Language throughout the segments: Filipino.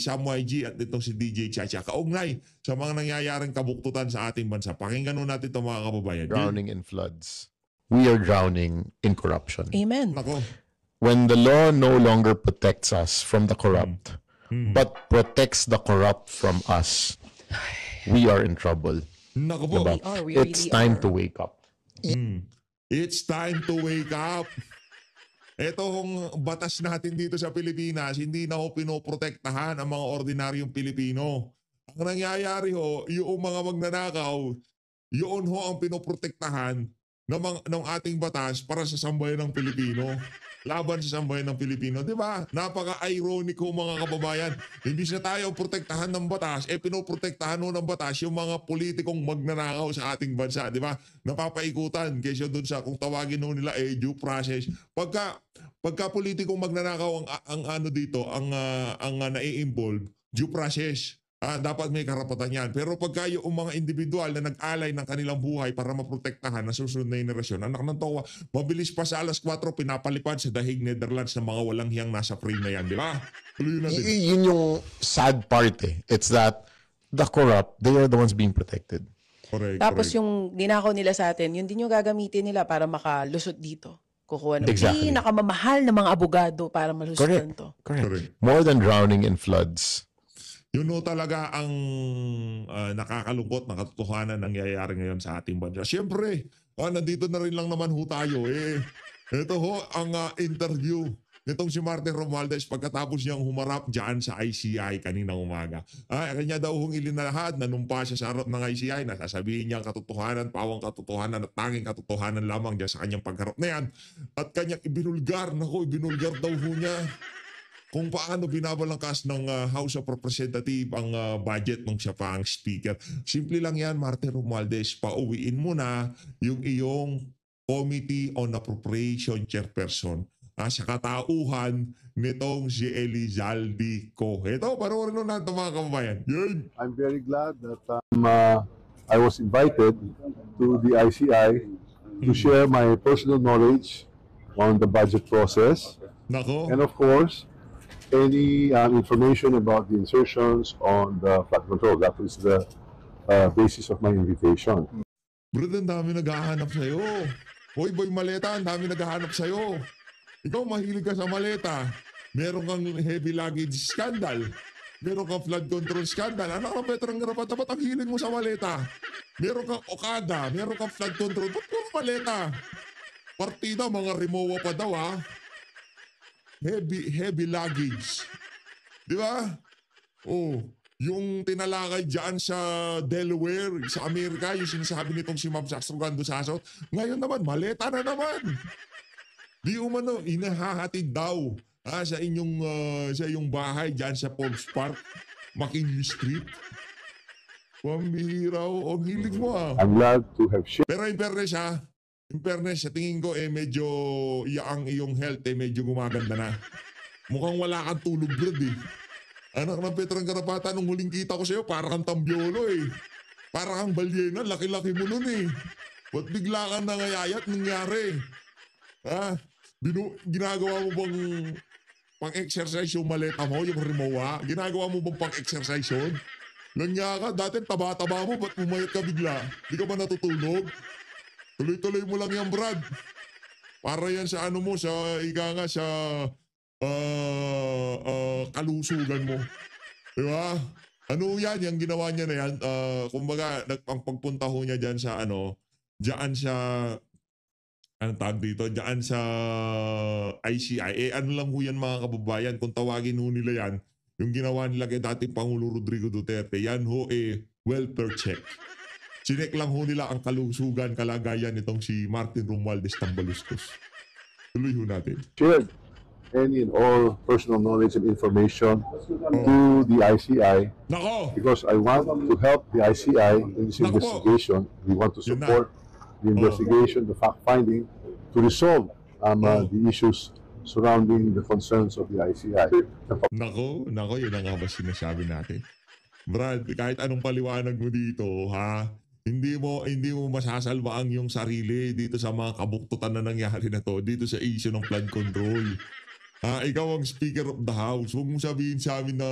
Sam YG at itong si DJ Chacha. Kaugnay sa mga nangyayaring kabuktutan sa ating bansa. Pakinggan nun natin itong mga kababayan. Drowning in floods. We are drowning in corruption. Amen. Nako. When the law no longer protects us from the corrupt, but protects the corrupt from us, we are in trouble. Nako po. Diba? We It's really time are. to wake up. It's time to wake up. Etong batas natin dito sa Pilipinas, hindi na ho pinoprotektahan ang mga ordinaryong Pilipino. Ang nangyayari ho, yung mga magnanakaw, yun ho ang pinoprotektahan ng ating batas para sa sambayan ng Pilipino. Laban sa sambayan ng Pilipino. Di ba? Napaka-ironic ho mga kababayan. Hindi na tayo protektahan ng batas, pinoprotektahan ho ng batas yung mga politikong magnanakaw sa ating bansa. Di ba? Napapaikutan kaysa dun sa kung tawagin ho nila due process. Pagka politikong magnanakaw ang ano dito, ang nai-involve, due process. Dapat may karapatan yan. Pero pagka yung mga individual na nag-alay ng kanilang buhay para maprotektahan ang susunod na henerasyon, anak ng towa, mabilis pa sa alas 4, pinapalipad sa dahig Netherlands ng mga walang hiyang nasa frame na yan. Di ba? Tuloy natin. Yun yung sad part eh. It's that the corrupt, they are the ones being protected. Correct, Tapos correct. yung ginako nila sa atin, yun din yung gagamitin nila para makalusot dito. Kukuha ng Exactly. pinakamamahal ng mga abogado para malusutan to. Correct. More than drowning in floods. Yun ho talaga ang nakakalungkot na katotohanan nangyayari ngayon sa ating bansa. Siyempre, nandito na rin lang naman ho tayo. Ito ho ang interview nitong si Martin Romualdez pagkatapos niyang humarap dyan sa ICI kaninang umaga. Kanya daw hong ilinalahad, nanumpa siya sa harap ng ICI, nasasabihin niya ang katotohanan, pawang katotohanan at tanging katotohanan lamang dyan sa kanyang pagharap na yan. At kanyang ibinulgar daw ho niya kung paano binabalangkas ng House of Representatives ang budget nung siya pa ang speaker. Simple lang yan, Martin Romualdez, pauwiin mo na yung iyong Committee on Appropriation Chairperson sa katauhan nitong si Elizalde Co. Ito, panoorin nyo natin mga kababayan. Yun! I'm very glad that I was invited to the ICI to share my personal knowledge on the budget process. Nako. And of course, any information about the insertions on the flood control. That was the basis of my invitation. Bro, ang dami naghahanap sa'yo. Hoy, Boy Maleta, ang dami naghahanap sa'yo. Ikaw mahilig ka sa maleta. Meron kang heavy luggage scandal. Meron kang flood control scandal. Anak ng Veteran Garapat, dapat ang hiling mo sa maleta. Meron kang Okada, meron kang flood control. Ba't puro maleta? Partida, mga Rimowa pa daw Heavy luggage. Di ba? Yung tinalakay dyan sa Delaware, sa Amerika, yung sinasabi nitong si Ma'am Sastrogando Sasot, ngayon naman, maleta na naman. Di umano, inahahatid daw sa iyong bahay dyan sa Forbes Park, McKinley Street. Pambihira ang hilig mo I'm glad to have shared. Pero in fairness, sa tingin ko medyo ang iyong health medyo gumaganda na. Mukhang wala kang tulog, bro Anak ng Veteran Garapata, nung huling kita ko sa'yo, para kang tambiolo Para kang balyena, laki-laki mo nun Ba't bigla kang nangayayat, nangyari? Ginagawa mo bang pang-exercise yung maleta mo, yung Rimowa? Ginagawa mo bang pang-exercise yun? Langya ka, dati taba-taba mo, ba't pumayat ka bigla? Di ka ba natutulog? Tuloy-tuloy mo lang yan, Brad. Para yan sa sa kalusugan mo. Diba? Ano yan, yung ginawa niya na yan, kumbaga, pagpunta ho niya dyan sa dyan sa, dyan sa ICI, ano lang ho yan mga kababayan, kung tawagin ho nila yan, yung ginawa nila kay dating Pangulo Rodrigo Duterte, yan ho welfare check. Sinek lang ho nila ang kalusugan, kalagayan nitong si Martin Romualdez Tambaluscos. Tuloy ho natin. Shared any and all personal knowledge and information to the ICI Nako! because I want to help the ICI in this investigation. We want to support the investigation, the fact-finding, to resolve the issues surrounding the concerns of the ICI. Nako, yun ang nga ba sinasabi natin. Brad, kahit anong paliwanag mo dito, hindi mo masasalba ang iyong sarili dito sa mga kabuktutan na nangyari na to, dito sa issue ng flood control. Ikaw ang Speaker of the House. Huwag mo sabihin sa amin na,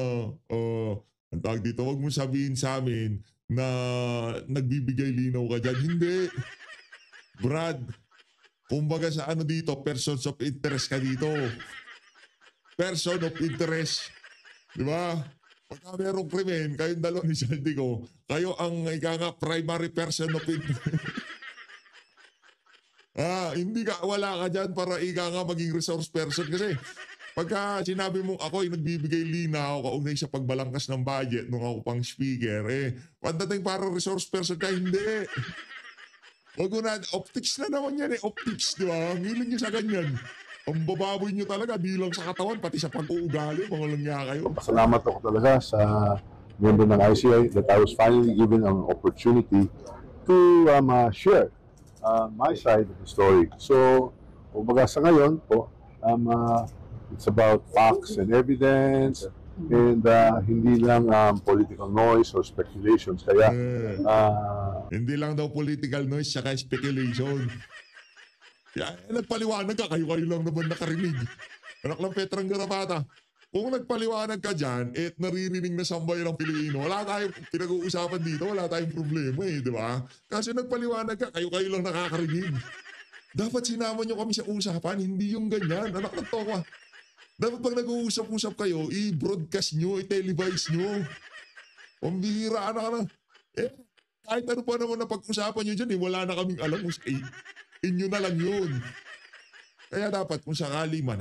ang tawag dito, huwag mo sabihin sa amin na nagbibigay linaw ka dyan. Hindi. Brad, kumbaga sa ano dito, persons of interest ka dito. Person of interest. Di ba? Pagka merong krimen, kayong dalawa ni Saldico, kayo ang primary person of interest. Hindi ka, wala ka dyan para maging resource person kasi pagka sinabi mong ako ay nagbibigay linaw kaugnay sa pagbalangkas ng budget nung ako pang speaker, pagdating para resource person ka, hindi. Wag mo na, optics na naman yan optics, di ba? Ang hiling nyo sa ganyan. Ang bababoy nyo talaga, di lang sa katawan, pati sa pag-uugali, mga lang nga kayo. Pasalamat ako talaga sa member ng ICI that I was finally given an opportunity to share my side of the story. So, kumbaga sa ngayon po, it's about facts and evidence and hindi lang political noise or speculations. Kaya, hindi lang daw political noise saka speculation. Nagpaliwanag ka, kayo lang naman nakarinig. Anak ng Petrang Garapata. Kung nagpaliwanag ka dyan, naririnig na sambayan ng Pilipino, wala tayong pinag-uusapan dito, wala tayong problema di ba? Kasi nagpaliwanag ka, kayo lang nakakarinig. Dapat sinama nyo kami sa usapan, hindi yung ganyan. Anak ng toka. Dapat pag nag-uusap-usap kayo, i-broadcast nyo, i-televise nyo. Pambihira na ka na. Kahit ano pa naman na pag-usapan nyo dyan, wala na kaming alam. Inyo na lang yun. Kaya dapat kung sakali man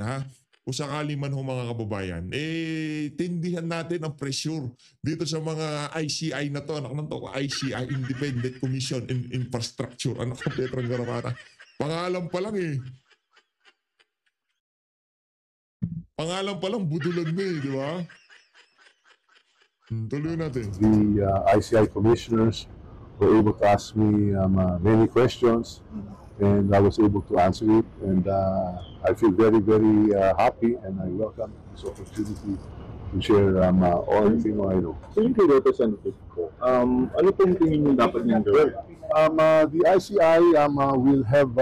kung sakali man mga kababayan, tindihan natin ang pressure dito sa mga ICI na to. Anak ng to, ICI, Independent Commission in Infrastructure. Anak ng Petrang Garapata. Pangalan pa lang Pangalan pa lang, budulan na di ba? Tuloy natin. The ICI commissioners were able to ask me many questions and I was able to answer it and I feel very, very happy and I welcome this opportunity to share everything I know. So yung kay Representative ko, ano pong tingin nyo dapat niyang gawin? The ICI will have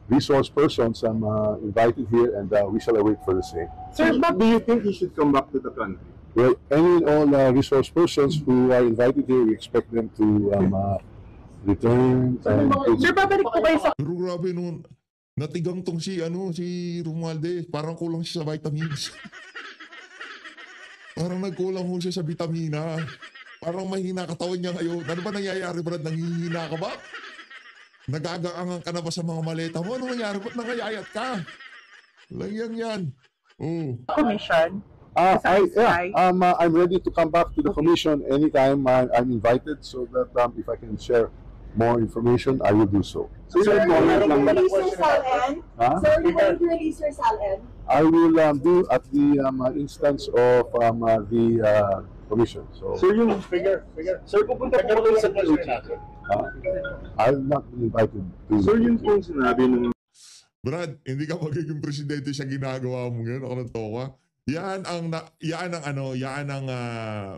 resource persons invited here and we shall await for the same. Sir, do you think he should come back to the country? Well, any and all resource persons who are invited here, we expect them to return. Sir, babalik po kayo sa... Pero grabe nun, natigang tong si Romualdez, parang kulang siya sa vitamins. Parang nagkulang ho siya sa vitamina. Parang mahina katawan niya ngayon. Ano ba nangyayari, Brad? Nanghihina ka ba? Nagagaangan ka na ba sa mga maleta mo? Ano nangyari? Ba't nangayayat ka? Langyang yan. Commission. I'm ready to come back to the commission anytime I'm invited so that if I can share more information, I will do so. So Sir, yung are you comment going lang to release your SALN? Huh? Sir, are you going to release your SALN? I will do at the instance of the commission. So Sir, yung figure. Sir, pupunta po kayo sa POG. I will not be invited to. Sir, yun po yung sinabi nung Brad, hindi ka magiging presidente sa ginagawa mo ngayon. Ako ng toka. Yan ang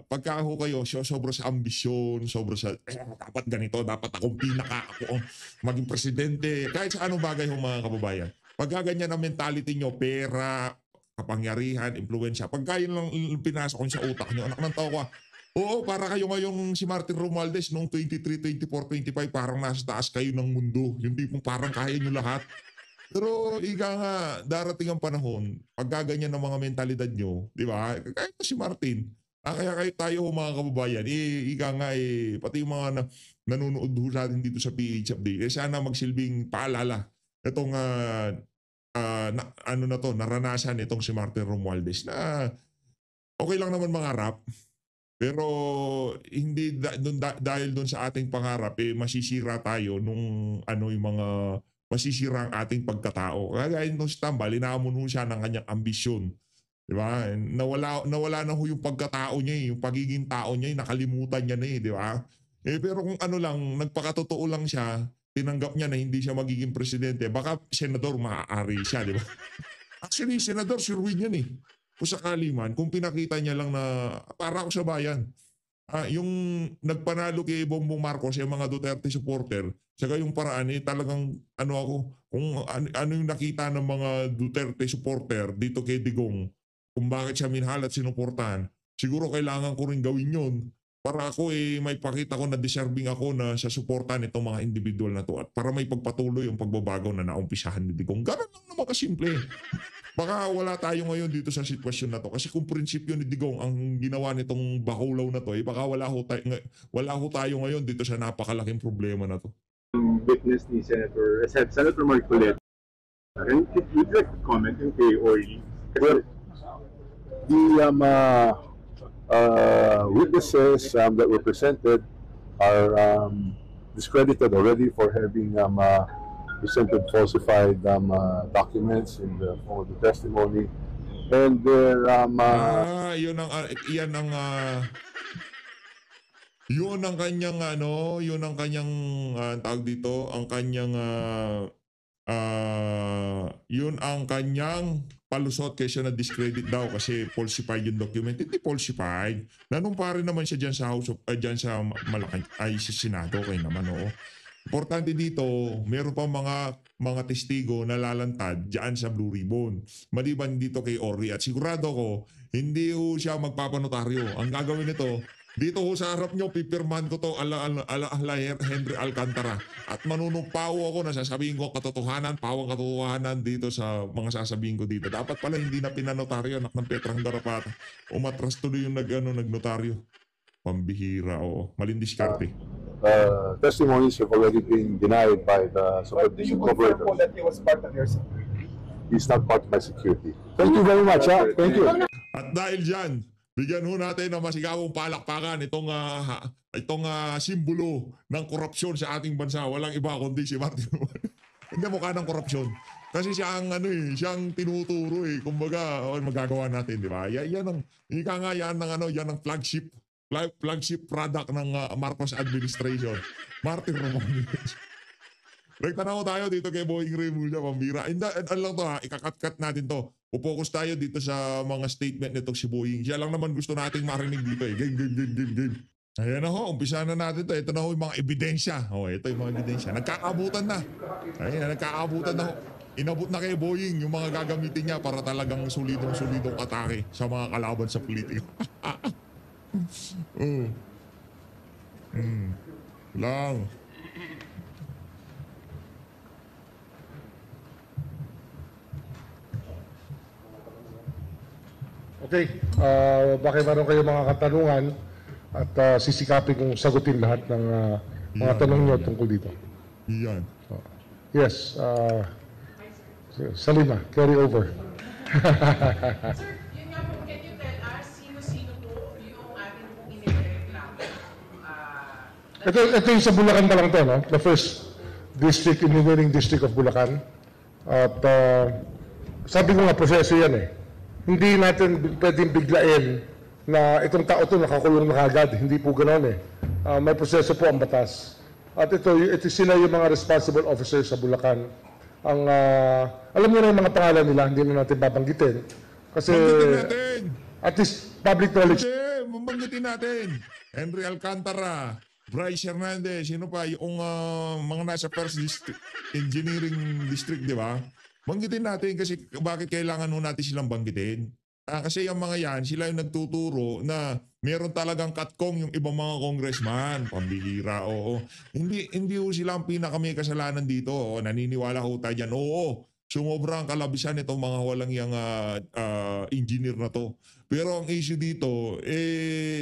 pagkakaho kayo, sobra sa ambisyon, sobra sa, dapat ganito, dapat ako maging presidente. Kahit sa anong bagay mga kababayan. Pagka ganyan ang mentality nyo, pera, kapangyarihan, impluensya, pagka yun lang pinasok ko sa utak nyo, anak ng toka, oo, para kayo ngayong si Martin Romualdez noong 23, 24, 25, parang nasa taas kayo ng mundo. Yung tipong parang kaya nyo lahat. Pero darating ang panahon, pagkaganyan ng mga mentalidad nyo, di ba? Kahit si Martin, kaya kayo tayo mga kababayan, pati yung mga nanonood sa atin dito sa PHFD, sana magsilbing paalala itong naranasan itong si Martin Romualdez na okay lang naman mangarap, pero hindi dahil doon sa ating pangarap, masisira tayo nung yung mga masisira ang ating pagkatao. Kaya nung si Tamba, linamon ho siya ng kanyang ambisyon. Di ba? Nawala na ho yung pagkatao niya yung pagiging tao niya nakalimutan niya na di ba? Pero kung nagpakatotoo lang siya, tinanggap niya na hindi siya magiging presidente, baka senador maaari siya, di ba? Actually, senador, sure win yan Kung sakali man, kung pinakita niya lang na para ako sa bayan. Yung nagpanalo kay Bongbong Marcos, yung mga Duterte supporter, saka yung paraan talagang ano ako, kung ano yung nakita ng mga Duterte supporter dito kay Digong, kung bakit siya minahal at sinuportahan, siguro kailangan ko rin gawin yun para ako may pakita ko na deserving ako na sa suportahan itong mga individual na to at para may pagpatuloy yung pagbabago na naumpisahan ni Digong. Ganun lang naman kasimple. Baka wala tayo ngayon dito sa sitwasyon na to kasi kung prinsipyo ni Digong ang ginawa nitong bakulaw na to, baka wala ho tayo ngayon dito sa napakalaking problema na to. Witness ni Senator Marcoleta. And if you'd like to comment yung kay Orly. Well, the witnesses that were presented are discredited already for having presented falsified documents in the form of the testimony, and their yun ang kanyang yun ang kanyang tawag dito, ang kanyang yun ang kanyang palusot kaysa na discredit daw kasi falsified yung document. Hindi falsified. Nanumpa rin naman siya dyan sa House of, dyan sa Malacan, sa Senado kayo naman, oo. Importante dito, meron pa mga testigo na lalantad dyan sa Blue Ribbon. Maliban dito kay Orly at sigurado ko, hindi ho siya magpapanotaryo. Ang gagawin nito, dito ho sa harap nyo, pipirman ko to ala Henry Alcantara. At manunupaw ako na sasabihin ko katotohanan, pawang katotohanan dito sa mga sasabihin ko dito. Dapat pala hindi na pinanotaryo, anak ng Petrang Garapata. Umatras tuloy yung nagnotaryo. Pambihira, oo. Malindiskarte. Testimonies have already been denied by the subordination operator. That he was part of your security? He's not part of my security. Thank you very much. Thank you. At dahil dyan, bigyan ho natin ng masigawang palakpakan itong simbolo ng korupsyon sa ating bansa. Walang iba kundi si Martin Romualdez. Hindi mukha ng korupsyon. Kasi siya ang siyang tinuturo kumbaga, magagawa natin, di ba? Yan ang yan ang flagship product ng Marcos administration. Martin Romualdez. Nagtanaw tayo dito kay Boying Remulla, pambira. Ano lang to ikakat-kat natin to. Pupokus tayo dito sa mga statement nitong si Boying. Siya lang naman gusto nating marinig dito Game. Ayan na ho, umpisa na natin to. Ito na ho yung mga ebidensya. Ito yung mga ebidensya. Nagkakaabutan na. Nagkakaabutan na ho. Inabot na kay Boying yung mga gagamitin niya para talagang solidong atake sa mga kalaban sa politika. Lang. Okay, baka meron kayo mga katanungan at sisikapin kong sagutin lahat ng mga tanong nyo tungkol dito. Yan. Yes, Salima, carry over. Sir, yun nga po, can you tell us sino po yung ating pong inireklamo? Ito yung sa Bulacan pa lang to, no? The first district, engineering district of Bulacan. At sabi ko nga, proseso yan Hindi natin pwedeng biglain na itong tao to nakakulong na kagad. Hindi po ganoon may proseso po ang batas. At ito sila yung mga responsible officers sa Bulacan. Alam niyo na yung mga pangalan nila, hindi na natin babanggitin. Kasi Banggitin natin! at least public knowledge. Banggitin natin! Henry Alcantara, Bryce Hernandez, sino pa? Yung mga nasa First District, Engineering District, di ba? Banggitin natin kasi bakit kailangan natin silang banggitin? Kasi yung mga yan, sila yung nagtuturo na meron talagang katkong yung ibang mga congressman. Pambihira, oo. Hindi ho sila ang may kasalanan dito. Naniniwala ho tayo dyan. Oo, sumobra ang kalabisan itong mga walang yung engineer na to. Pero ang issue dito,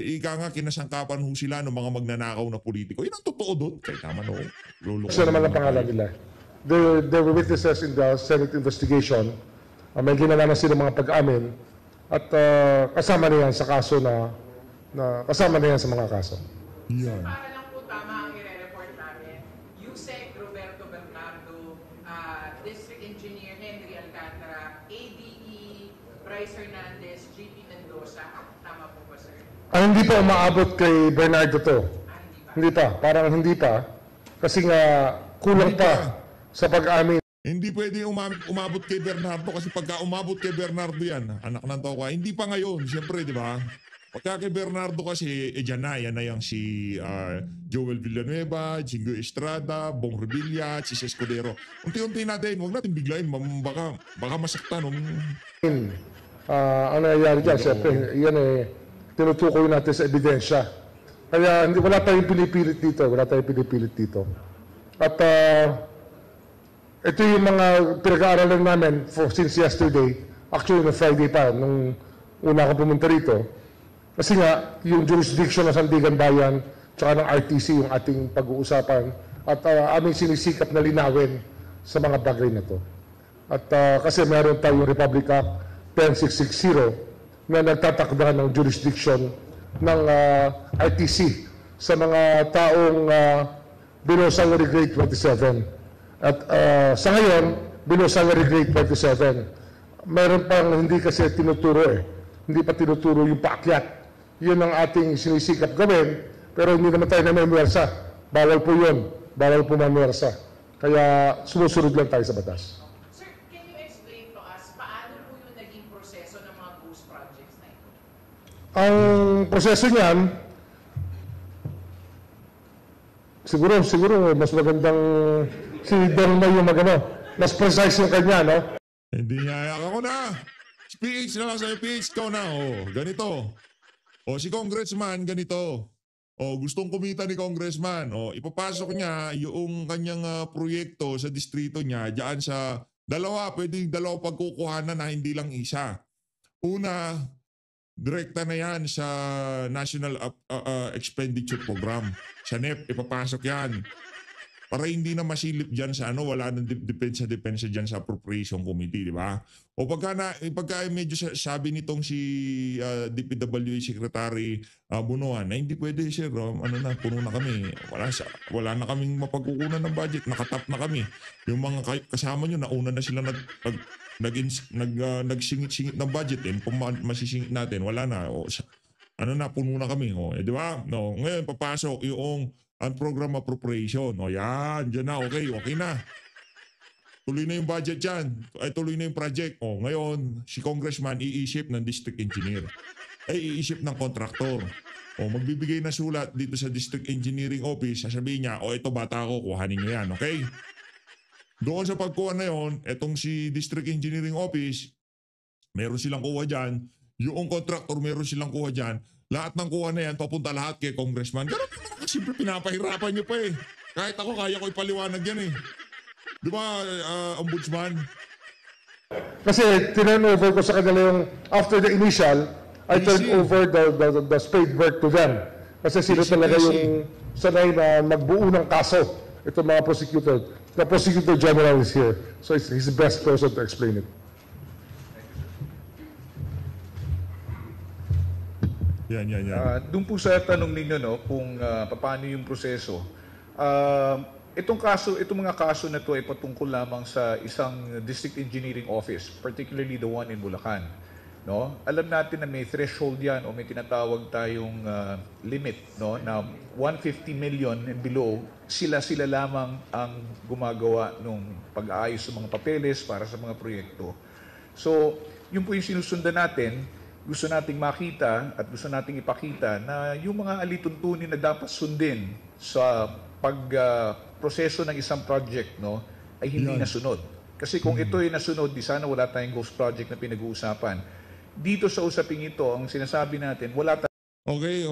ika nga kinasangkapan ho sila ng mga magnanakaw na politiko. Yun ang totoo doon. Kaya naman ho. Isa naman ang pangalan nila. There were witnesses in the Senate investigation. May ginawa na sila mga pag-amin at kasama na yan sa kaso kasama na yan sa mga kaso. Yan. Para lang po tama ang i-report namin, Yusek Roberto Bernardo, District Engineer Henry Alcantara, ADE Bryce Hernandez, GP Mendoza. Tama po ba, sir? Hindi pa umaabot kay Bernardo to. Hindi ba? Parang hindi pa. Kasi nga kulang pa sa pag-amin. Hindi pwede umabot kay Bernardo kasi pagka umabot kay Bernardo yan, anak ng Toka, hindi pa ngayon, siyempre, di ba? Pagka kay Bernardo kasi, yan na yung si Joel Villanueva, Jingo Estrada, Bong Revilla, si Escudero. Unti-unti natin, huwag natin biglayin, baka masaktan. Ang nangyayari dyan, siyempre, yan tinutukoy natin sa ebidensya. Kaya wala tayong pinipilit dito. At ito yung mga pinag-aaralan namin since yesterday, actually na Friday pa, nung una ako pumunta rito. Kasi nga, yung jurisdiction ng Sandigan Bayan, tsaka ng RTC yung ating pag-uusapan, at aming sinisikap na linawin sa mga bagay na to. At kasi meron tayong Republic Act 10660 na nagtatakda ng jurisdiction ng RTC sa mga taong below salary grade 27. At sa ngayon, below salary grade 27. Meron pang hindi kasi tinuturo Hindi pa tinuturo yung paakyat. Yun ang ating sinisikap gawin, pero hindi naman tayo namemwersa. Bawal po yun. Bawal po mamwersa. Kaya sumusunod lang tayo sa batas. Sir, can you explain to us paano po yung naging proseso ng mga ghost projects na ito? Ang proseso niyan, siguro mas magandang si Delma yung mas precise yung kanya, no? Hindi niya, ako na. PH na lang sa'yo, PH, ikaw na. Ganito. Si Congressman, ganito. Gustong kumita ni Congressman. Ipapasok niya yung kanyang proyekto sa distrito niya diyan sa pwedeng dalawa pagkukuhanan na hindi lang isa. Una, direkta na yan sa National Expenditure Program. Sa NEP, ipapasok yan. Para hindi na masilip dyan sa wala nang depensa dyan sa appropriation committee, di ba? O pagka medyo sabi nitong si DPWA Secretary Bunuan na hindi pwede sir, puno na kami. Wala na kaming mapagkukunan ng budget, nakatap na kami. Yung mga kasama nyo, nauna na sila nagsingit-singit ng budget. Kung masisingit natin, wala na. Puno na kami. Di ba? Ngayon, papasok yung ang program appropriation. Yan, dyan na, okay na. Tuloy na yung budget dyan. Tuloy na yung project. Ngayon, si Congressman iisip ng district engineer. Iisip ng contractor. Magbibigay na sulat dito sa district engineering office. Sasabihin niya, ito bata ko, kuhanin niyo yan, okay? Doon sa pagkuha na yon, etong si district engineering office, meron silang kuha dyan. Yung contractor, meron silang kuha dyan. Lahat ng kuha na yan, papunta lahat kay Congressman. Ganun naman kasi pinapahirapan niyo pa Kahit ako, kaya ko ipaliwanag yan Di ba, Ombudsman? Kasi tinurn-over ko sa kanila yung, after the initial, I turned over the spade work to them. Kasi sila talaga yung sanay na magbuo ng kaso. Ito mga prosecutor. The Prosecutor General is here. So he's the best person to explain it. Yan. Doon po sa tanong ninyo kung paano yung proseso. Itong mga kaso na to ay patungkol lamang sa isang district engineering office, particularly the one in Bulacan. Alam natin na may threshold yan o may tinatawag tayong limit na 150 million and below, sila lamang ang gumagawa ng pag-aayos ng mga papeles para sa mga proyekto. So, yun po yung sinusundan natin. Gusto nating makita at gusto nating ipakita na yung mga alituntunin na dapat sundin sa pagproseso ng isang project ay hindi nasunod. Kasi kung ito ay nasunod, di sana wala tayong ghost project na pinag-uusapan. Dito sa usaping ito, ang sinasabi natin, wala Okay.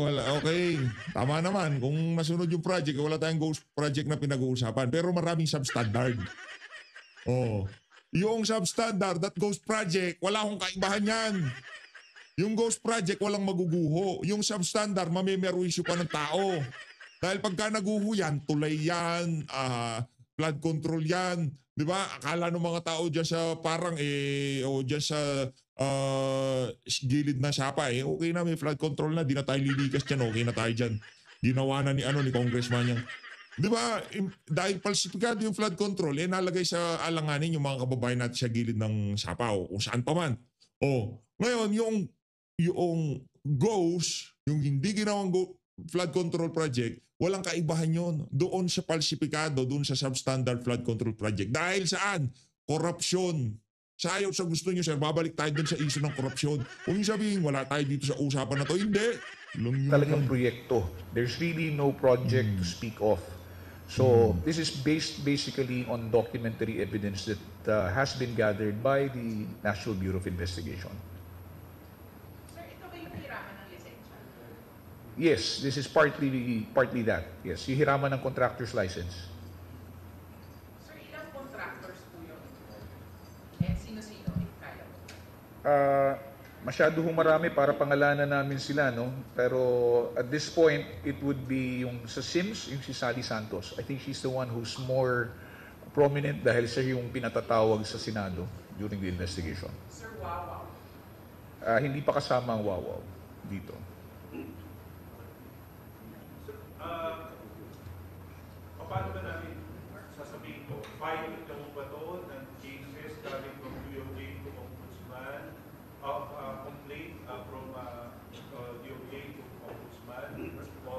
Tama naman. Kung nasunod yung project, wala tayong ghost project na pinag-uusapan. Pero maraming substandard. Yung substandard at ghost project, wala akong kaibahan yan. Yung ghost project, walang maguguho. Yung substandard, mamemerwisyo pa ng tao. Dahil pagka naguho yan, tulay yan, flood control yan. Di ba? Akala ng mga tao dyan sa parang dyan sa gilid na sapa okay na, may flood control na, di na tayo lilikas dyan, okay na tayo dyan. Ginawa na ni Congressman yan. Di ba? Dahil falsifikado yung flood control, nalagay sa alanganin yung mga kababayan natin sa gilid ng sapa o kung saan pa man. Ngayon, yung ghost, yung hindi ginawang flood control project, walang kaibahan yon doon sa falsifikado, doon sa substandard flood control project. Dahil saan? Korupsyon. Sayaw sa gusto nyo, sir, babalik tayo dun sa issue ng korupsyon. Kung yung sabihin, wala tayo dito sa usapan na to, hindi. Talagang proyekto. There's really no project to speak of. So this is based basically on documentary evidence that has been gathered by the National Bureau of Investigation. Sir, ito ba yung hiraman ng lisensya? Yes, this is partly that. Yes, yung hiraman ng contractor's license. Sir, ilang contractors po yun? And sino-sino, if kaya mo? Masyado hong marami para pangalanan namin sila, no? Pero at this point, it would be yung sa Sims, yung si Sally Santos. I think she's the one who's more prominent dahil siya yung pinatatawag sa Senado during the investigation. Sir, Wawaw. Hindi pa kasama ang Wawaw dito. Paano ba namin sasabihin ko? File ito ba ito ng cases galing from DOJ to Ombudsman, complaint from DOJ to Ombudsman, o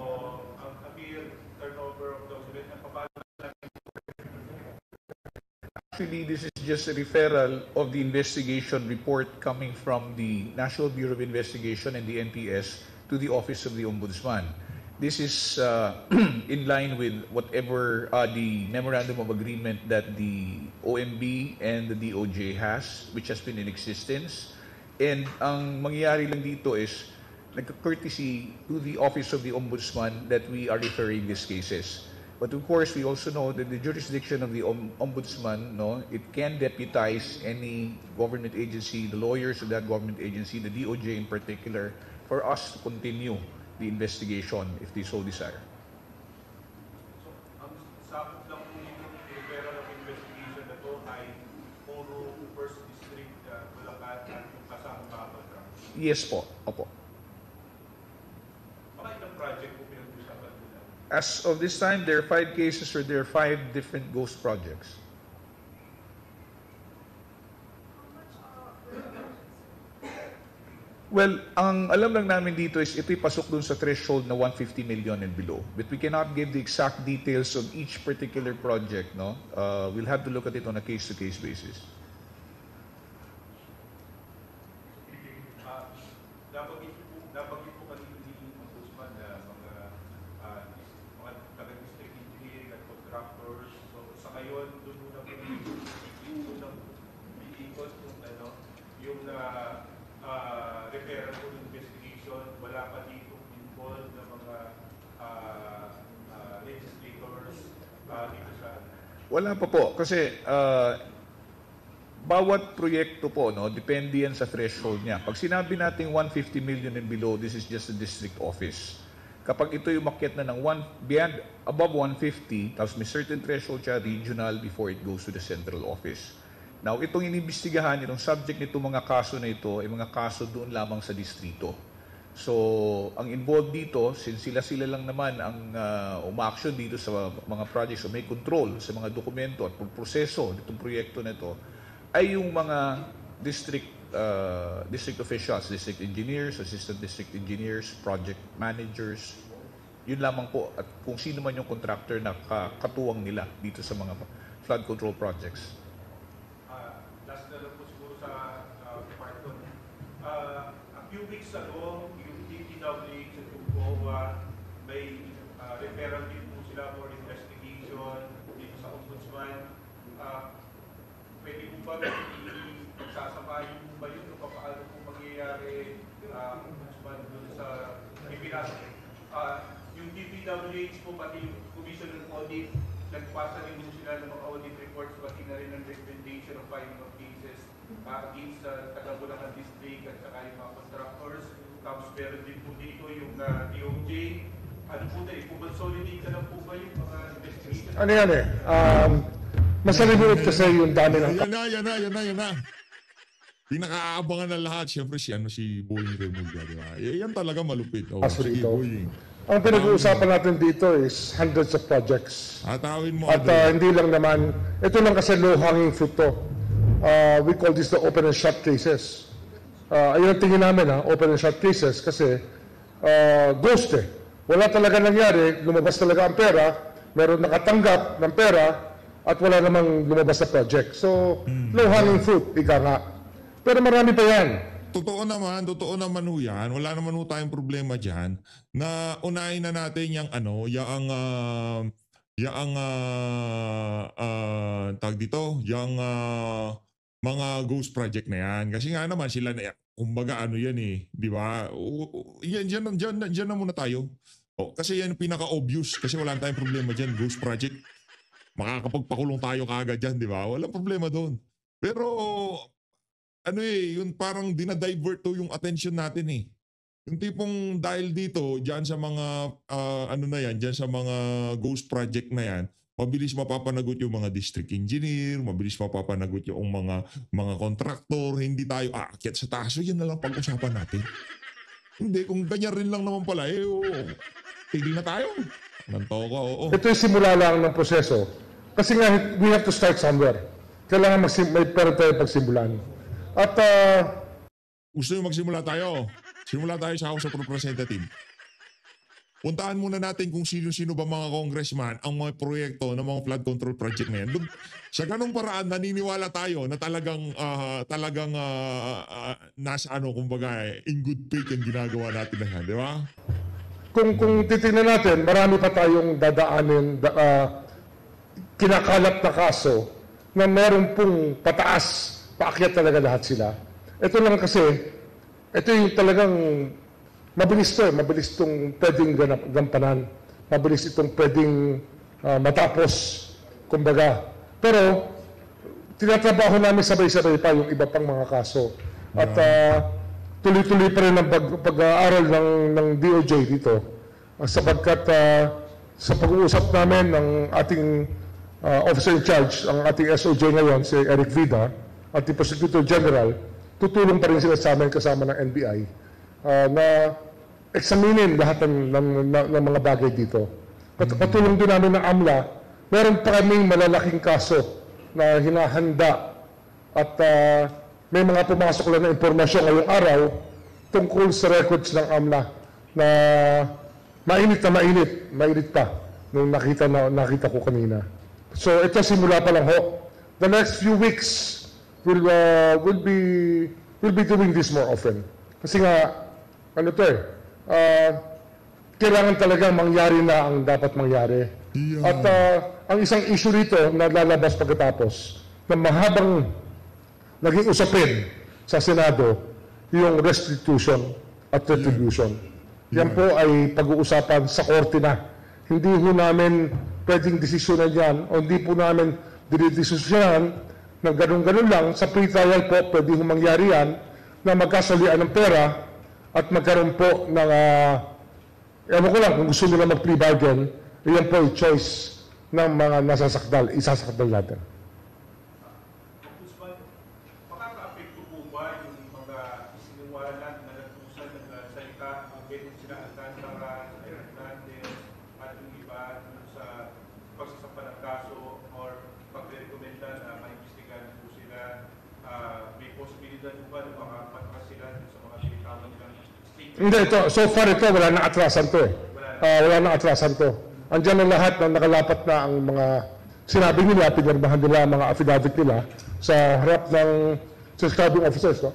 ang appeal turnover of document, paano namin? Actually, this is just a referral of the investigation report coming from the National Bureau of Investigation and the NPS to the Office of the Ombudsman. This is in line with whatever the memorandum of agreement that the OMB and the DOJ has, which has been in existence. And ang mangyayari lang dito is nagka-courtesy to the Office of the Ombudsman that we are referring these cases. But of course, we also know that the jurisdiction of the Ombudsman, no, it can deputize any government agency, the lawyers of that government agency, the DOJ in particular, for us to continue the investigation if they so desire. So, ang sakop lang po itong referral of investigation na to ay puro First District Bulacan at yung kasama mga. Yes po, opo. Baka ilang project po pinag-usapan nila? As of this time, there are 5 cases or there are 5 different ghost projects. Well, ang alam lang namin dito is ito'y pasok dun sa threshold na 150 million and below. But we cannot give the exact details of each particular project, no? We'll have to look at it on a case-to-case basis. Nabanggit po kanina ni Ombudsman na mga taga-district engineering at contractors. So sa ngayon, doon muna po yung unang iikot yung referral po ng investigation. Wala pa dito involved na mga legislators dito sa... Wala pa po kasi bawat proyekto po, no, depende yan sa threshold niya. Pag sinabi natin 150 million and below, this is just the district office. Kapag ito yung umakyat na ng above 150, tapos may certain threshold siya regional before it goes to the central office. Now, itong inimbestigahan, itong subject nito mga kaso na ito, ay mga kaso doon lamang sa distrito. So, ang involved dito, since sila lang naman ang uma-action dito sa mga projects o may control sa mga dokumento at proseso nitong proyekto na ito, ay yung mga district officials, district engineers, assistant district engineers, project managers, yun lamang po. At kung sino man yung contractor na katuwang nila dito sa mga flood control projects. Last na lang po siguro sa part doon. A few weeks ago, yung DPWH at yung COA, may referral din po sila for investigation dito sa Ombudsman. Pwede po ba magsasamahin po ba yun o paano po mangyayari Ombudsman doon sa Pilipinas? Yung DPWH po pati yung Commission on Audit, nagpasa rin po sila ng mga audit reports pati na rin ng recommendation of filing of cases against sa Taga-Bulacan District at saka yung mga contractors. Tapos meron din po dito yung DOJ. Ano po na, i-consolidate na lang po ba yung mga investigation? Ano yan eh? Masalimuot kasi yung dami ng... Yan na. Pinakaabangan ng lahat, syempre si Boying Remulla, di ba? Yan talaga malupit. Sige, Boying. Ang pinag-uusapan natin dito is hundreds of projects. Atawin mo. At hindi lang naman, ito lang kasi low-hanging fruit to. We call this the open and shut cases. Ayun ang tingin namin, open and shut cases, kasi ghost eh. Wala talaga nangyari, lumabas talaga ang pera, meron nakatanggap ng pera, at wala namang lumabas na project. So, low-hanging fruit, ika nga. Pero marami pa yan. Totoo naman ho yan. Wala naman ho tayong problema dyan na unahin na natin yung tag dito, yung mga ghost project na yan. Kasi nga naman sila na, kumbaga ano yan eh, di ba? Yan, dyan na muna tayo. Kasi yan pinaka-obvious kasi wala tayong problema dyan, ghost project. Makakapagpakulong tayo kaagad dyan, di ba? Walang problema doon. Pero ano yun parang dinadivert to yung attention natin eh. Yung tipong dahil dito, dyan sa mga, dyan sa mga ghost project na yan, mabilis mapapanagot yung mga district engineer, mabilis mapapanagot yung mga contractor, hindi tayo aakyat sa taas. So yan na lang pag-usapan natin. Hindi, kung ganyan rin lang naman pala, tigil na tayo. Nantoko, oo. Ito yung simula lang ng proseso. Kasi nga, we have to start somewhere. Kailangan may pera tayo pagsimulan. At gusto nyo magsimula tayo? Simula tayo sa House of Representatives. Puntahan muna natin kung sino-sino ba mga congressman ang mga proyekto ng mga flood control project na yan. Sa ganung paraan, naniniwala tayo na talagang nasa kumbaga, in good faith yung ginagawa natin na yan, di ba? Kung titingnan natin, marami pa tayong dadaanin, kinakalat na kaso na meron pong pataas, paakyat talaga lahat sila. Ito lang kasi, ito yung talagang mabilis itong pwedeng gampanan. Mabilis itong pwedeng matapos, kumbaga. Pero, tinatrabaho namin sabay-sabay pa yung iba pang mga kaso. At tuloy-tuloy pa rin ang pag-aaral ng DOJ dito. Sapagkat sa pag-uusap namin ng ating officer in charge, ang ating SOJ ngayon, si Eric Vida, at the Prosecutor General, tutulong pa rin sila sa amin kasama ng NBI na examinin lahat ng mga bagay dito. Katulong din namin ng AMLA, meron pa kaming malalaking kaso na hinahanda at may mga pumasok lang na impormasyon ngayong araw tungkol sa records ng AMLA na mainit pa nung nakita ko kanina. So ito simula pa lang ho. The next few weeks we'll be doing this more often. Kasi nga kailangan talagang mangyari na ang dapat mangyari. Yeah. At ang isang issue rito na lalabas pagkatapos na mahabang naging usapin sa Senado yung restitution at retribution. Yan po ay pag-uusapan sa korte na. Hindi po namin pwedeng desisyonan yan o hindi po namin dinidesisyonan na ganun-ganun lang. Sa pre-trial po pwede po mangyari yan na magkasalian ng pera at magkaroon po ng ewan ko lang kung gusto nila mag-plea bargain, yan po yung choice ng mga isasakdal natin. Makaka-apekto po ba yung mga siniwalan na nagpusan ng salita ang ganyan sila Alcantara, Hernandez, at yung iba sa pagsasampa ng kaso or pag-rekomenda na maimbestigahan po sila? May posibilidad po ba na makapatras sila sa mga tinitawag nilang state? Hindi, so far wala nang atrasan to eh. Wala nang atrasan to. Andiyan na lahat na nakalapat na ang mga sinabi nila, pinirmahan nila ang mga affidavit nila sa harap ng subscribing officers. No?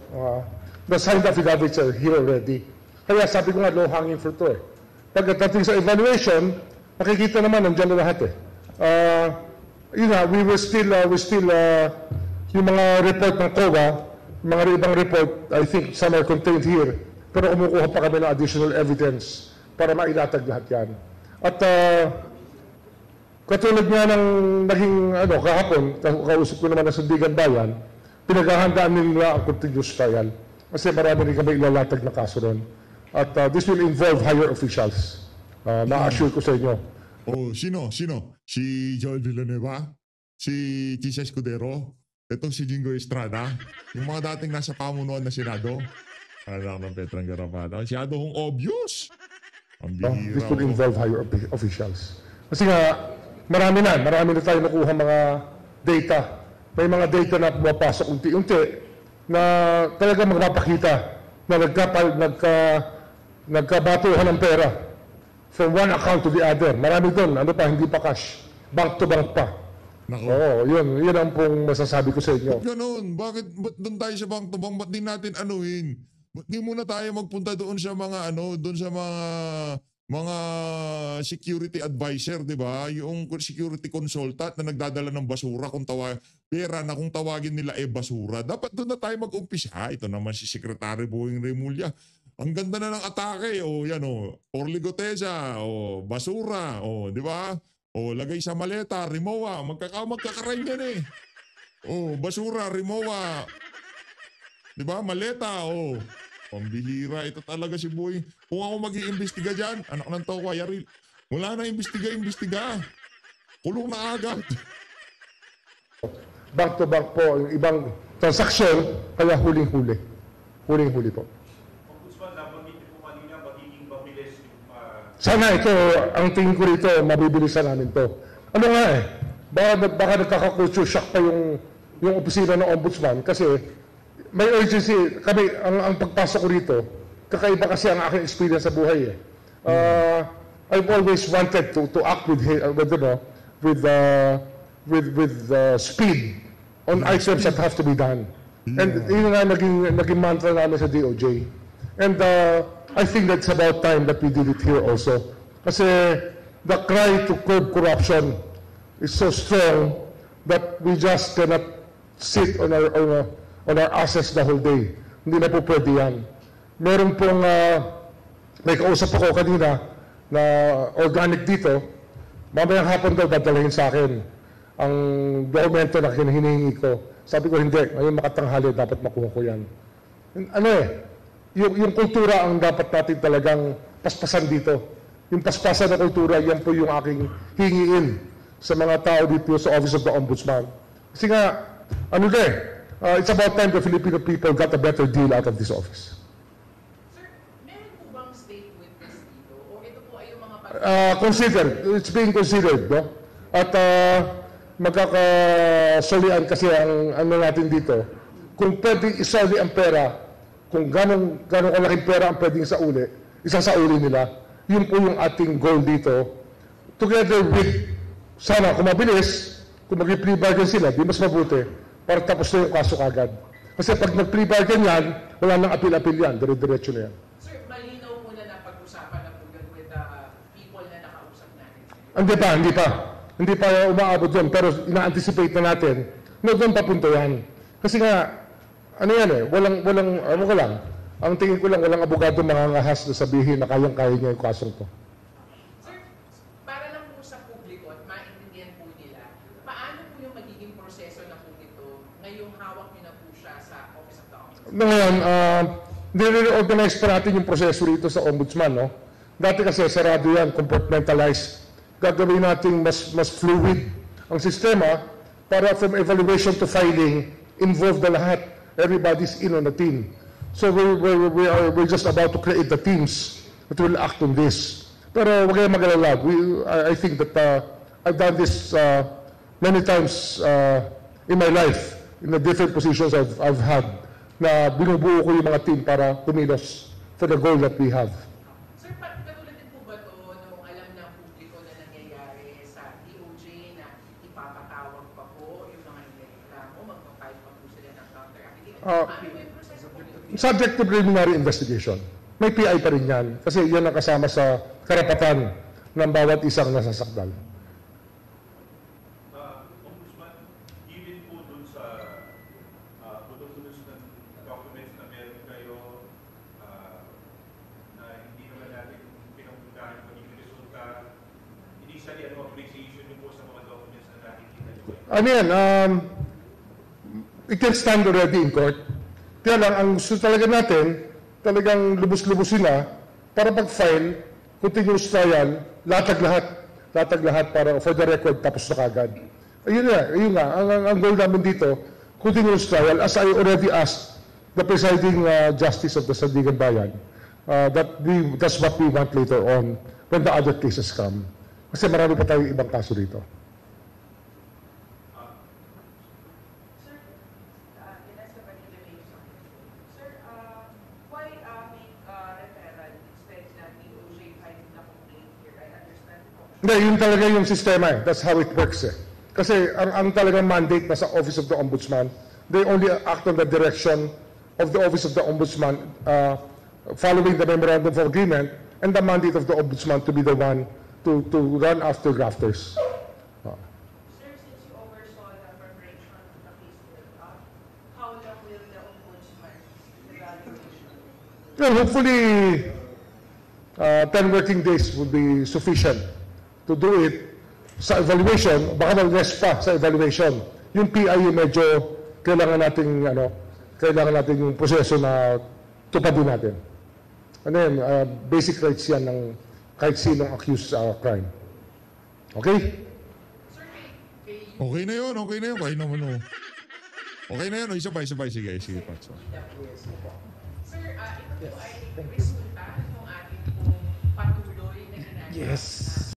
The signed affidavits are here already. Kaya sabi ko nga, low-hanging fruit to eh. Pagdating sa evaluation, makikita naman nandiyan na lahat eh. We will still yung mga report ng COA, mga ibang report, I think some are contained here, pero kumukuha pa kami ng additional evidence para mailatag lahat yan. At katulad nga ng naging kahapon, kausap ko naman ng Sandigan Bayan, pinaghahandaan nila ang continuous trial. Kasi marami rin kami ilalatag na kaso ron. At this will involve higher officials. Na-assure ko sa inyo. Oh, sino? Si Joel Villanueva? Si Chisa Escudero? Itong si Jingo Estrada? Yung mga dating nasa pamunuan na Senado? Anak ng Petrang Garapata. Masyado kong obvious. This will involve higher officials. Kasi nga, marami na tayo nakuha mga data. May mga data na pumapasok unti-unti na talaga magpapakita na nagkabatuhan ng pera from one account to the other. Marami doon, hindi pa cash. Bank to bank pa. Nako. Oo, yun ang pong masasabi ko sa inyo. Ganun. Ba't doon tayo sa Bang Tubang? Ba't di natin anuhin? Ba't di muna tayo magpunta doon sa mga doon sa mga security advisor, di ba? Yung security consultant na nagdadala ng basura pera na kung tawagin nila basura. Dapat doon na tayo mag-umpisa. Ito naman si Secretary Boying Remulla. Ang ganda na ng atake. Yan Orly Goteza, basura, di ba? Lagay sa maleta, Rimowa. Magkakarain yan basura, Rimowa. Di ba? Maleta, pambihira. Ito talaga si Boy. Kung ako mag-iimbestiga dyan, anak ng Tokwa, Yaril. Wala na imbestiga. Kulong na agad. Bank to bank po, yung ibang transaksyon, kaya huling-huli. Huling-huli po. Ombudsman, nabanggit niyo po kanina, magiging mabilis yung Sana ito, ang tingin ko rito, mabibilisan namin to. Ano nga baka nagkaka-culture shock pa yung opisina ng ombudsman kasi may urgency. Kami, ang pagpasok ko rito, kakaiba kasi ang aking experience sa buhay I've always wanted to act with speed on items that have to be done. And yun nga naging mantra namin sa DOJ. And I think that's about time that we did it here also. Kasi the cry to curb corruption is so strong that we just cannot sit on our asses the whole day. Hindi na po pwede yan. Meron pong, may kausap ako kanina na organic dito, mamayang hapon daw dadalhin sa akin ang dokumento na hinihingi ko. Sabi ko, hindi, ngayon makatanghali, dapat makuha ko yan. Yung kultura ang dapat natin talagang paspasan dito. Yung paspasan na kultura, yan po yung aking hingiin sa mga tao dito sa Office of the Ombudsman. Kasi nga, it's about time the Filipino people got a better deal out of this office. Sir, meron po bang state witness dito? O ito po ay yung mga Considered. It's being considered, no? At magkakasolian kasi ang natin dito. Kung pwede isoli ang pera, kung gano'ng kalaking pera ang pwedeng isasauli nila, yun po yung ating goal dito. Together with, sana kung mabilis, kung mag-plea bargain sila, di mas mabuti, para tapos na yung kaso kagad. Kasi pag nag-plea bargain yan, wala nang apil-apil yan, dire-diretso na yan. Sir, malinaw po na napag-usapan na po yun with the people na nakausap natin. Hindi pa umaabot doon, pero ina-anticipate na natin na doon papunta yan. Kasi nga, ang tingin ko lang, walang abogado mangangahas na sabihin na kayang-kaya niya yung kasong to. Sir, para lang po sa publiko at maintindihan po nila, paano po yung magiging proseso na po ito ngayong hawak niyo na po siya sa Office of the Ombudsman? Ngayon, nire-organize pa natin yung proseso rito sa Ombudsman, no? Dati kasi sarado yan, compartmentalized. Gagawin natin mas fluid ang sistema para from evaluation to filing, involve na lahat. Everybody's in on the team. So we're just about to create the teams that will act on this. Pero wag kayong mag-alala. I think that I've done this many times in my life, in the different positions I've had, na binubuo ko yung mga team para tumilos for the goal that we have. Sir, katulad din po ba ito nung alam ng publiko na nangyayari sa DOJ na ipapatawag pa po yung mga inireklamo, magpapile pa po sila ng counter-affidavit? Ano yung proseso po ito? Subject to preliminary investigation. May PI pa rin yan kasi yan ang kasama sa karapatan ng bawat isang nasasakdal. Ombudsman, given po dun sa tutulos ng documents na meron kayo na hindi naman natin pinagpuntahan magiging resulta, initially authorization nyo po sa mga documents na nakikita nyo? It can stand already in court. Kaya lang, ang gusto talaga natin, talagang lubos-lubosin na para pag-file, continuous trial, latag lahat para for the record tapos na kagad. Ayun nga, ang goal namin dito, continuous trial, as I already asked the presiding justice of the Sandigan Bayan, that's what we want later on when the other cases come. Kasi marami pa tayong ibang kaso dito. Hindi, yun talaga yung sistema eh. That's how it works eh. Kasi ang talagang mandate na sa Office of the Ombudsman, they only act on the direction of the Office of the Ombudsman following the Memorandum of Agreement and the mandate of the Ombudsman to be the one to run after grafters. Sir, since you oversaw the preparation of the case, how long will the Ombudsman evaluation? Well, hopefully, 10 working days would be sufficient to do it. Sa evaluation, baka mag-rest pa sa evaluation. Yung PI yung medyo kailangan natin yung proseso na tupadin natin. Ano yan, basic rights yan ng kahit sinong accused sa crime. Okay? Okay na yun. Kahit naman o. Okay na yun. Isa pa. Sige, Pat. Sir, ito po ay resulta ng ating pong patuloy na ginagawa. Yes.